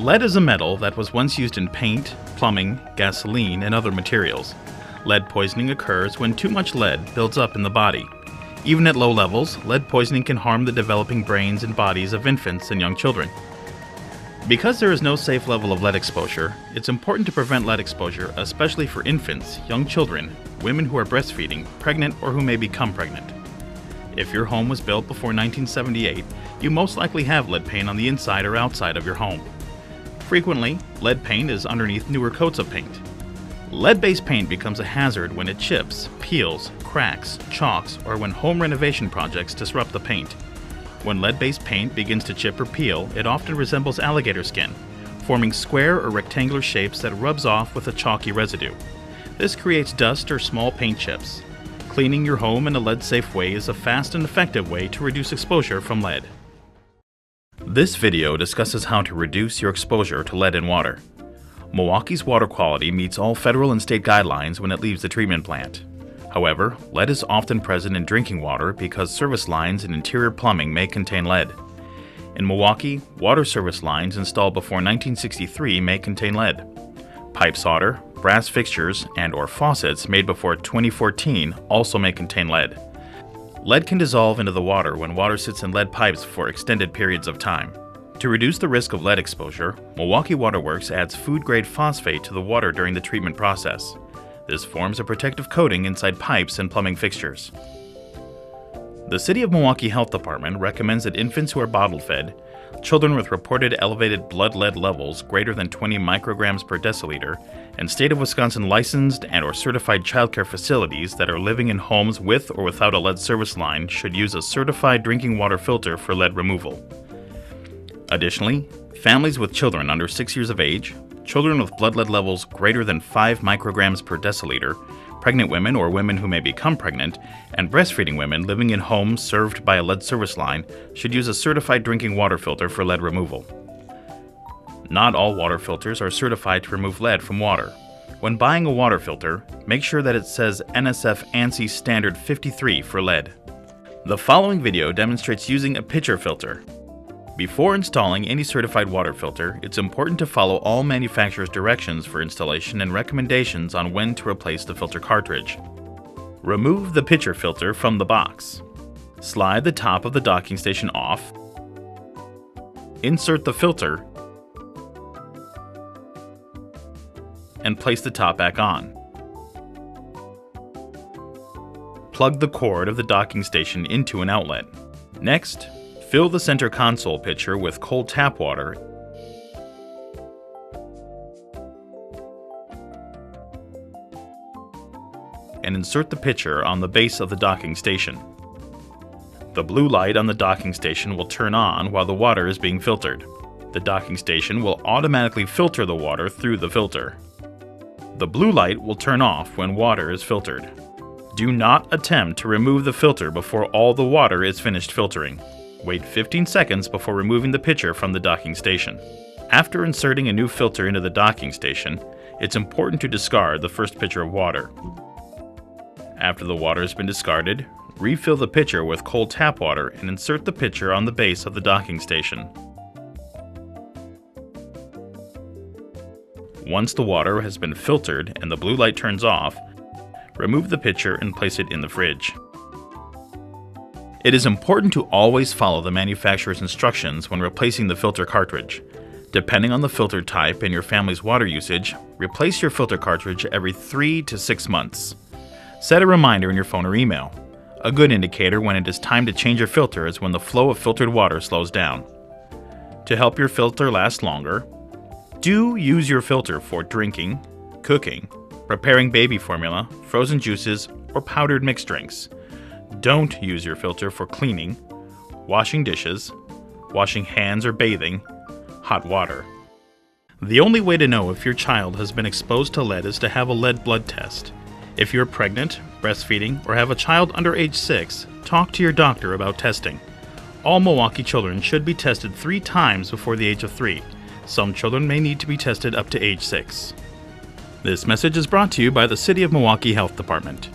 Lead is a metal that was once used in paint, plumbing, gasoline, and other materials. Lead poisoning occurs when too much lead builds up in the body. Even at low levels, lead poisoning can harm the developing brains and bodies of infants and young children. Because there is no safe level of lead exposure, it's important to prevent lead exposure, especially for infants, young children, women who are breastfeeding, pregnant, or who may become pregnant. If your home was built before 1978, you most likely have lead paint on the inside or outside of your home. Frequently, lead paint is underneath newer coats of paint. Lead-based paint becomes a hazard when it chips, peels, cracks, chalks, or when home renovation projects disrupt the paint. When lead-based paint begins to chip or peel, it often resembles alligator skin, forming square or rectangular shapes that rubs off with a chalky residue. This creates dust or small paint chips. Cleaning your home in a lead-safe way is a fast and effective way to reduce exposure from lead. This video discusses how to reduce your exposure to lead in water. Milwaukee's water quality meets all federal and state guidelines when it leaves the treatment plant. However, lead is often present in drinking water because service lines and interior plumbing may contain lead. In Milwaukee, water service lines installed before 1963 may contain lead. Pipe solder, brass fixtures, and/or faucets made before 2014 also may contain lead. Lead can dissolve into the water when water sits in lead pipes for extended periods of time. To reduce the risk of lead exposure, Milwaukee Water Works adds food-grade phosphate to the water during the treatment process. This forms a protective coating inside pipes and plumbing fixtures. The City of Milwaukee Health Department recommends that infants who are bottle-fed, children with reported elevated blood lead levels greater than 20 micrograms per deciliter, and State of Wisconsin licensed and/or certified childcare facilities that are living in homes with or without a lead service line should use a certified drinking water filter for lead removal. Additionally, families with children under 6 years of age, children with blood lead levels greater than 5 micrograms per deciliter, pregnant women or women who may become pregnant, and breastfeeding women living in homes served by a lead service line should use a certified drinking water filter for lead removal. Not all water filters are certified to remove lead from water. When buying a water filter, make sure that it says NSF ANSI Standard 53 for lead. The following video demonstrates using a pitcher filter. Before installing any certified water filter, it's important to follow all manufacturer's directions for installation and recommendations on when to replace the filter cartridge. Remove the pitcher filter from the box. Slide the top of the docking station off. Insert the filter and place the top back on. Plug the cord of the docking station into an outlet. Next, fill the center console pitcher with cold tap water and insert the pitcher on the base of the docking station. The blue light on the docking station will turn on while the water is being filtered. The docking station will automatically filter the water through the filter. The blue light will turn off when water is filtered. Do not attempt to remove the filter before all the water is finished filtering. Wait 15 seconds before removing the pitcher from the docking station. After inserting a new filter into the docking station, it's important to discard the first pitcher of water. After the water has been discarded, refill the pitcher with cold tap water and insert the pitcher on the base of the docking station. Once the water has been filtered and the blue light turns off, remove the pitcher and place it in the fridge. It is important to always follow the manufacturer's instructions when replacing the filter cartridge. Depending on the filter type and your family's water usage, replace your filter cartridge every 3 to 6 months. Set a reminder in your phone or email. A good indicator when it is time to change your filter is when the flow of filtered water slows down. To help your filter last longer, do use your filter for drinking, cooking, preparing baby formula, frozen juices, or powdered mixed drinks. Don't use your filter for cleaning, washing dishes, washing hands or bathing, hot water. The only way to know if your child has been exposed to lead is to have a lead blood test. If you're pregnant, breastfeeding, or have a child under age 6, talk to your doctor about testing. All Milwaukee children should be tested 3 times before the age of 3. Some children may need to be tested up to age 6. This message is brought to you by the City of Milwaukee Health Department.